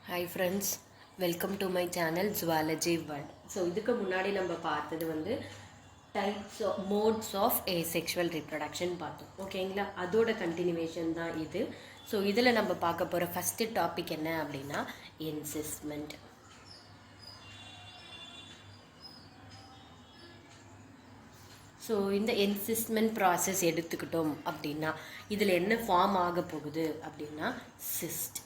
Hi friends, welcome to my channel Zoology World. So இதுக்கு முன்னாடி நம்ம பார்த்தது types of modes of asexual reproduction பார்த்தோம். ஓகேங்களா, அதோட கண்டினியூவேஷன் தான் இது. ஸோ இதில் நம்ம பார்க்க போகிற ஃபஸ்ட்டு டாபிக் என்ன அப்படின்னா என்சிஸ்மெண்ட். ஸோ இந்த என்சிஸ்மெண்ட் ப்ராசஸ் எடுத்துக்கிட்டோம் அப்படின்னா இதில் என்ன ஃபார்ம் ஆக போகுது அப்படின்னா சிஸ்ட்.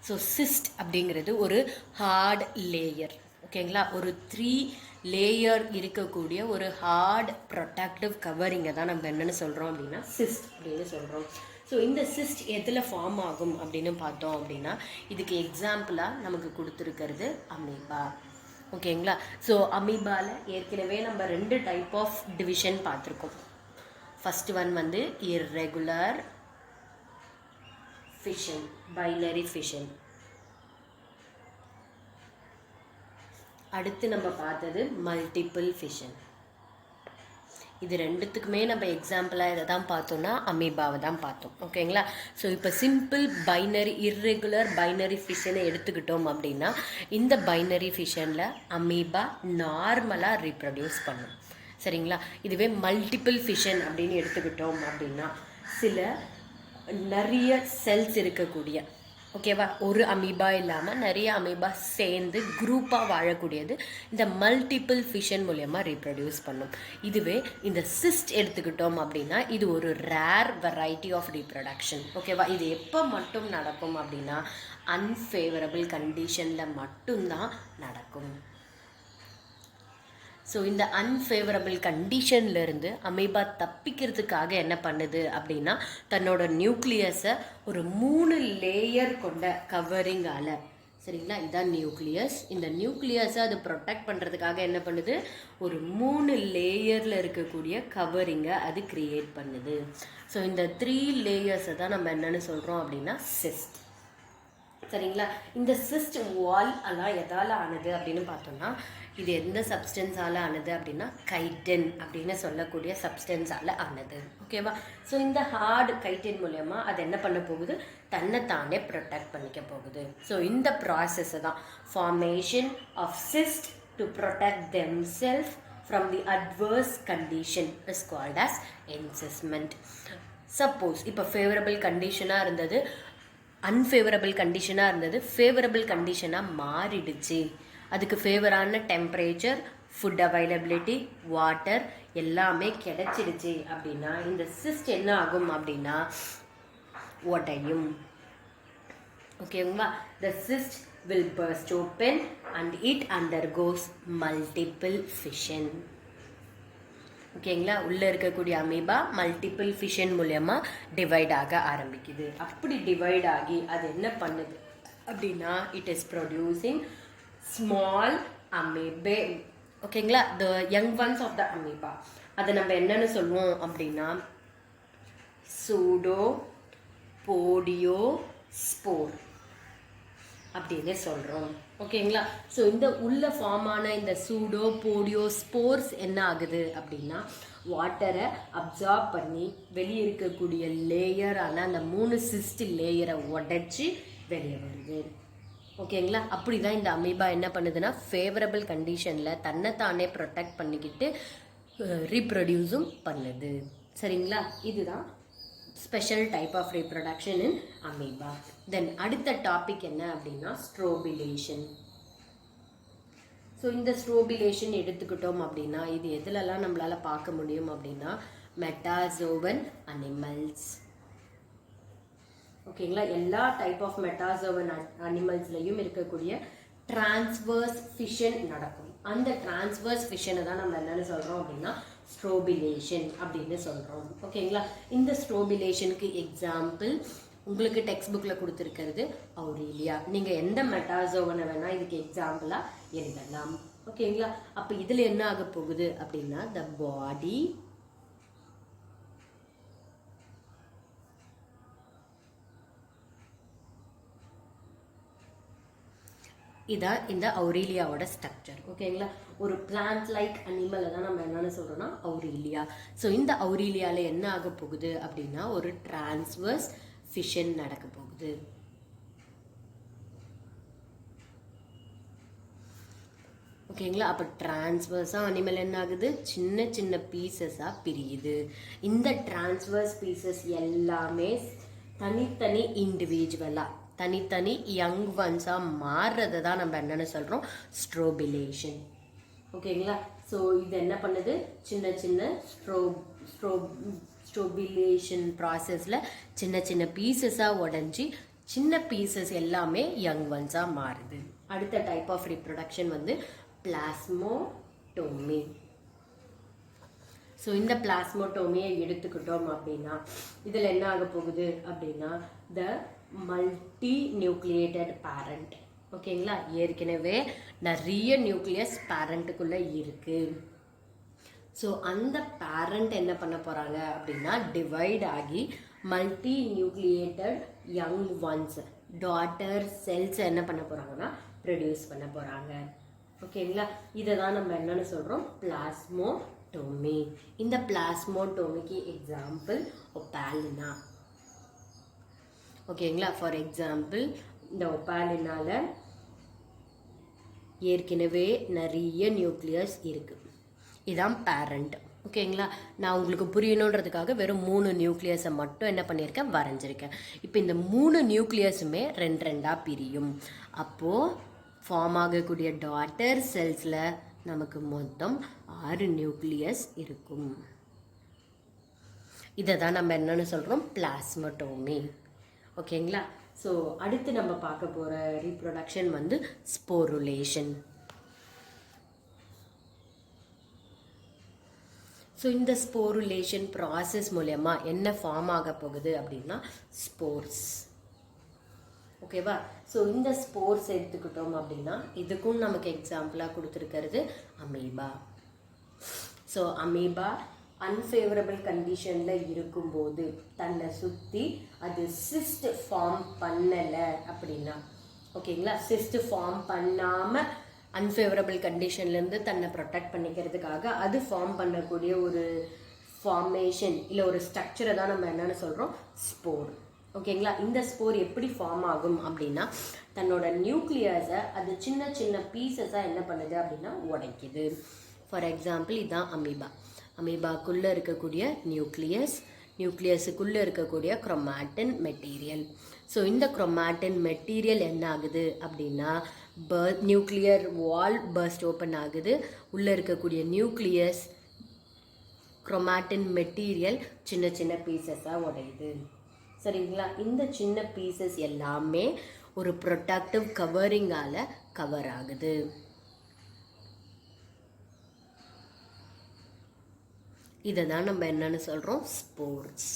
ஸோ சிஸ்ட் அப்படிங்கிறது ஒரு ஹார்ட் லேயர். ஓகேங்களா, ஒரு 3 லேயர் இருக்கக்கூடிய ஒரு ஹார்ட் ப்ரொடக்டிவ் கவரிங்கை தான் நம்ம என்னென்னு சொல்கிறோம் அப்படின்னா சிஸ்ட் அப்படின்னு சொல்கிறோம். ஸோ இந்த சிஸ்ட் எதில் ஃபார்ம் ஆகும் அப்படின்னு பார்த்தோம் அப்படின்னா இதுக்கு எக்ஸாம்பிளாக நமக்கு கொடுத்துருக்கிறது அமீபா. ஓகேங்களா, ஸோ அமீபாவில் ஏற்கனவே நம்ம 2 டைப் ஆஃப் டிவிஷன் பார்த்துருக்கோம். First one irregular fission, binary fission. அடுத்து நம்ம பார்த்தது மல்டிபிள் ஃபிஷன். இது ரெண்டுத்துக்குமே நம்ம எக்ஸாம்பிளாக இதை தான் பார்த்தோம்னா அமீபாவை தான் பார்த்தோம். ஓகேங்களா, ஸோ இப்போ சிம்பிள் பைனரி இர்ரெகுலர் பைனரி ஃபிஷனை எடுத்துக்கிட்டோம் அப்படின்னா இந்த பைனரி ஃபிஷனில் அமீபா நார்மலாக ரீப்ரொடியூஸ் பண்ணும். சரிங்களா, இதுவே மல்டிபிள் ஃபிஷன் அப்படின்னு எடுத்துக்கிட்டோம் அப்படின்னா நிறைய செல்ஸ் இருக்கக்கூடிய, ஓகேவா, ஒரு அமீபா இல்லாமல் நிறைய அமீபா சேர்ந்து குரூப்பாக வாழக்கூடியது இந்த மல்டிபிள் ஃபிஷன் மூலயமா ரீப்ரொடியூஸ் பண்ணும். இதுவே இந்த சிஸ்ட் எடுத்துக்கிட்டோம் அப்படின்னா இது ஒரு ரேர் வெரைட்டி ஆஃப் ரீப்ரொடக்ஷன். ஓகேவா, இது எப்போ மட்டும் நடக்கும் அப்படின்னா அன்ஃபேவரபிள் கண்டிஷனில் மட்டும்தான் நடக்கும். ஸோ இந்த அன்ஃபேவரபிள் கண்டிஷன்லேருந்து அமீபா தப்பிக்கிறதுக்காக என்ன பண்ணுது அப்படின்னா தன்னோட நியூக்ளியஸை ஒரு 3 லேயர் கொண்ட கவரிங்கால், சரிங்களா, இதுதான் நியூக்ளியஸ். இந்த நியூக்ளியஸை அது ப்ரொடெக்ட் பண்ணுறதுக்காக என்ன பண்ணுது, ஒரு 3 லேயரில் இருக்கக்கூடிய கவரிங்கை அது க்ரியேட் பண்ணுது. ஸோ இந்த 3 லேயர்ஸை தான் நம்ம என்னென்னு சொல்கிறோம் அப்படின்னா சிஸ்ட். சரிங்களா, இந்த சிஸ்ட் வால் எல்லாம் எதால் ஆனது அப்படின்னு பார்த்தோம்னா இது எந்த சப்ஸ்டன்ஸால் ஆனது அப்படின்னா கைட்டின் அப்படின்னு சொல்லக்கூடிய சப்ஸ்டன்ஸால் ஆனது. ஓகேவா, ஸோ இந்த ஹார்ட் கைட்டின் மூலயமா அது என்ன பண்ண போகுது, தன்னைத்தானே ப்ரொடெக்ட் பண்ணிக்க போகுது. ஸோ இந்த ப்ராசஸை தான் formation of cyst to protect themself from the adverse condition is called as encystment. Suppose இப்போ ஃபேவரபிள் கண்டிஷனாக இருந்தது அன்ஃபேவரபிள் கண்டிஷனாக இருந்தது ஃபேவரபிள் கண்டிஷனாக மாறிடுச்சு, அதுக்கு ஃபேவரான டெம்பரேச்சர், ஃபுட் அவைலபிலிட்டி, வாட்டர் எல்லாமே கிடைச்சிடுச்சு அப்படின்னா இந்த சிஸ்ட் என்ன ஆகும் அப்படின்னா உடையும். ஓகேங்களா, the cyst will burst open and it undergoes multiple fission. ஓகேங்களா, உள்ளே இருக்கக்கூடிய அமீபா மல்டிபிள் ஃபிஷன் மூலயமா டிவைட் ஆக ஆரம்பிக்குது. அப்படி டிவைட் ஆகி அது என்ன பண்ணுது அப்படின்னா it is producing small amoebae. ஓகேங்களா, the young ones of the amoeba அதை நம்ம என்னன்னு சொல்லுவோம் அப்படின்னா சூடோ போடியோ ஸ்போர் அப்படின்னு சொல்கிறோம். ஓகேங்களா, ஸோ இந்த உள்ள ஃபார்ம் ஆன இந்த சூடோ போடியோ ஸ்போர்ஸ் என்ன ஆகுது அப்படின்னா வாட்டரை அப்சார்ப் பண்ணி வெளியே இருக்கக்கூடிய லேயரான அந்த 3 சிஸ்ட் லேயரை உடைச்சி வெளியே வருது. ஓகேங்களா, அப்படி தான் இந்த அமீபா என்ன பண்ணுதுன்னா ஃபேவரபிள் கண்டிஷனில் தன்னைத்தானே ப்ரொடெக்ட் பண்ணிக்கிட்டு ரீப்ரொடியூஸும் பண்ணுது. சரிங்களா, இதுதான் special type of reproduction in amoeba. Then அடுத்த டாபிக் என்ன அப்படின்னா ஸ்ட்ரோபிலேஷன். ஸோ இந்த ஸ்ட்ரோபிலேஷன் எடுத்துக்கிட்டோம் அப்படின்னா இது எதுலலாம் நம்மளால் பார்க்க முடியும் அப்படின்னா மெட்டாசோவன் அனிமல்ஸ். ஓகேங்களா, எல்லா டைப் ஆஃப் மெட்டாசோவன் அனிமல்ஸ்லையும் இருக்கக்கூடிய டிரான்ஸ்வர்ஸ் ஃபிஷன் நடக்கும். அந்த டிரான்ஸ்வர்ஸ் ஃபிஷனை தான் நம்ம என்னென்னு சொல்கிறோம் அப்படின்னா ஸ்ட்ரோபிலேஷன் அப்படின்னு சொல்கிறோம். ஓகேங்களா, இந்த ஸ்ட்ரோபிலேஷனுக்கு எக்ஸாம்பிள் உங்களுக்கு டெக்ஸ்ட் புக்கில் கொடுத்துருக்கிறது அவுரீலியா. நீங்கள் எந்த மெட்டாசோவனை வேணால் இதுக்கு எக்ஸாம்பிளாக எழுதலாம். ஓகேங்களா, அப்போ இதில் என்ன ஆக போகுது அப்படின்னா த பாடி இதான் இந்த அவுரீலியாவோட ஸ்ட்ரக்சர். ஓகேங்களா, ஒரு பிளான்ட் லைக் அனிமலை தான் நம்ம என்னென்னு சொல்கிறோன்னா அவுரீலியா. ஸோ இந்த அவுரீலியாவில் என்ன ஆக போகுது அப்படின்னா ஒரு டிரான்ஸ்வர்ஸ் ஃபிஷன் நடக்க போகுது. ஓகேங்களா. அப்போ டிரான்ஸ்வர்ஸாக அனிமல் என்ன ஆகுது, சின்ன சின்ன பீசஸாக பிரியுது. இந்த டிரான்ஸ்வர்ஸ் பீசஸ் எல்லாமே தனித்தனி இண்டிவிஜுவலாக தனித்தனி யங் ஒன்ஸாக மாறுறதை தான் நம்ம என்னென்னு சொல்கிறோம், ஸ்ட்ரோபிலேஷன். ஓகேங்களா. ஸோ இது என்ன பண்ணுது, சின்ன சின்ன ஸ்ட்ரோபிலேஷன் ப்ராசஸில் சின்ன சின்ன பீசஸாக உடஞ்சி சின்ன பீசஸ் எல்லாமே யங் ஒன்ஸாக மாறுது. அடுத்த டைப் ஆஃப் ரீப்ரொடக்ஷன் வந்து பிளாஸ்மோடோமி. ஸோ இந்த பிளாஸ்மோடோமியை எடுத்துக்கிட்டோம் அப்படின்னா இதில் என்ன ஆக போகுது அப்படின்னா த மல்டி நியூக்ளியேட்டட் பேரண்ட். ஓகேங்களா. ஏற்கனவே நிறைய நியூக்ளியஸ் பேரண்ட்டுக்குள்ளே இருக்குது. ஸோ அந்த பேரண்ட் என்ன பண்ண போகிறாங்க அப்படின்னா டிவைட் ஆகி multinucleated young ones daughter cells என்ன பண்ண போகிறாங்கன்னா ப்ரொடியூஸ் பண்ண போகிறாங்க. ஓகேங்களா. இதை தான் நம்ம என்னென்னு சொல்கிறோம், பிளாஸ்மோடோமி. இந்த பிளாஸ்மோடோமிக்கு எக்ஸாம்பிள் ஒபாலினா. ஓகேங்களா. ஃபார் எக்ஸாம்பிள் இந்த ஒபாலினால ஏற்கனவே நிறைய நியூக்ளியஸ் இருக்குது. இதான் பேரண்ட். ஓகேங்களா. நான் உங்களுக்கு புரியணுன்றதுக்காக வெறும் 3 நியூக்ளியஸை மட்டும் என்ன பண்ணியிருக்கேன், வரைஞ்சிருக்கேன். இப்போ இந்த 3 நியூக்ளியஸுமே 2 பிரியும். அப்போது ஃபார்ம் ஆகக்கூடிய டாட்டர் செல்ஸில் நமக்கு மொத்தம் 6 நியூக்ளியஸ் இருக்கும். இதை தான் நம்ம என்னென்னு சொல்கிறோம், பிளாஸ்மோடோமி. ஓகேங்களா. ஸோ அடுத்து நம்ம பார்க்க போகிற ரீப்ரொடக்ஷன் வந்து ஸ்போருலேஷன். ஸோ இந்த ஸ்போருலேஷன் ப்ராசஸ் மூலமா என்ன ஃபார்ம் ஆக போகுது அப்படின்னா ஸ்போர்ஸ். ஓகேவா. ஸோ இந்த ஸ்போர்ஸ் எடுத்துக்கிட்டோம் அப்படின்னா இதுக்கும் நமக்கு எக்ஸாம்பிளாக கொடுத்துருக்கிறது அமீபா. ஸோ அமீபா அன்ஃபேவரபிள் கண்டிஷனில் இருக்கும்போது தன்னை சுற்றி அது சிஸ்ட் ஃபார்ம் பண்ணலை அப்படின்னா, ஓகேங்களா, சிஸ்ட் ஃபார்ம் பண்ணாமல் அன்ஃபேவரபிள் கண்டிஷன்லேருந்து தன்னை ப்ரொடெக்ட் பண்ணிக்கிறதுக்காக அது ஃபார்ம் பண்ணக்கூடிய ஒரு ஃபார்மேஷன் இல்லை ஒரு ஸ்ட்ரக்சரை தான் நம்ம என்னென்னு சொல்கிறோம், ஸ்போர். ஓகேங்களா. இந்த ஸ்போர் எப்படி ஃபார்ம் ஆகும் அப்படின்னா தன்னோட நியூக்ளியஸை அது சின்ன சின்ன பீசஸாக என்ன பண்ணுது அப்படின்னா உடைக்குது. ஃபார் எக்ஸாம்பிள் இதுதான் அமீபா. அமீபாக்குள்ளே இருக்கக்கூடிய நியூக்ளியஸுக்குள்ளே இருக்கக்கூடிய குரோமாட்டின் மெட்டீரியல். ஸோ இந்த குரோமாட்டின் மெட்டீரியல் என்ன ஆகுது அப்படின்னா நியூக்ளியர் வால் பர்ஸ்ட் ஓப்பன் ஆகுது. உள்ளே இருக்கக்கூடிய நியூக்ளியஸ் குரோமாட்டின் மெட்டீரியல் சின்ன சின்ன பீசஸாக உடையுது. சரிங்களா. இந்த சின்ன பீசஸ் எல்லாமே ஒரு ப்ரொடக்டிவ் கவரிங்கால் கவர் ஆகுது. இதை தான் நம்ம என்னன்னு சொல்கிறோம், ஸ்போர்ஸ்.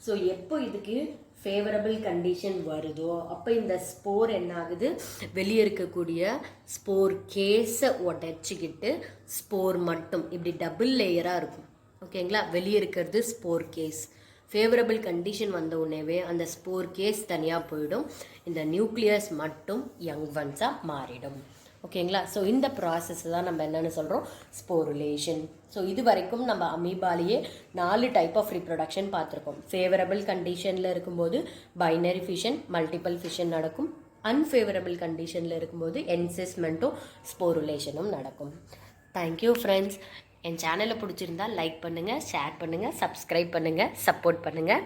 ஸோ எப்போ இதுக்கு ஃபேவரபிள் கண்டிஷன் வருதோ அப்போ இந்த ஸ்போர் என்ன ஆகுது, வெளியே இருக்கக்கூடிய ஸ்போர் கேஸை உடைச்சிக்கிட்டு ஸ்போர் மட்டும் இப்படி டபுள் லேயராக இருக்கும். ஓகேங்களா. வெளியே இருக்கிறது ஸ்போர் கேஸ். ஃபேவரபிள் கண்டிஷன் வந்த உடனேவே அந்த ஸ்போர் கேஸ் தனியாக போயிடும். இந்த நியூக்ளியஸ் மட்டும் யங் ஒன்ஸாக மாறிடும். ஓகேங்களா. ஸோ இந்த ப்ராசஸ் தான் நம்ம என்னென்னு சொல்கிறோம், ஸ்போருலேஷன். ஸோ இது வரைக்கும் நம்ம அமீபாலேயே 4 டைப் ஆஃப் ரீப்ரொடக்ஷன் பார்த்துருக்கோம். ஃபேவரபிள் கண்டிஷனில் இருக்கும்போது பைனரி ஃபிஷன், மல்டிபிள் ஃபிஷன் நடக்கும். அன்ஃபேவரபிள் கண்டிஷனில் இருக்கும்போது என்சிஸ்மெண்ட்டும் ஸ்போருலேஷனும் நடக்கும். Thank you friends. என் சேனலை பிடிச்சிருந்தா லைக் பண்ணுங்கள், ஷேர் பண்ணுங்கள், சப்ஸ்கிரைப் பண்ணுங்கள், சப்போர்ட் பண்ணுங்கள்.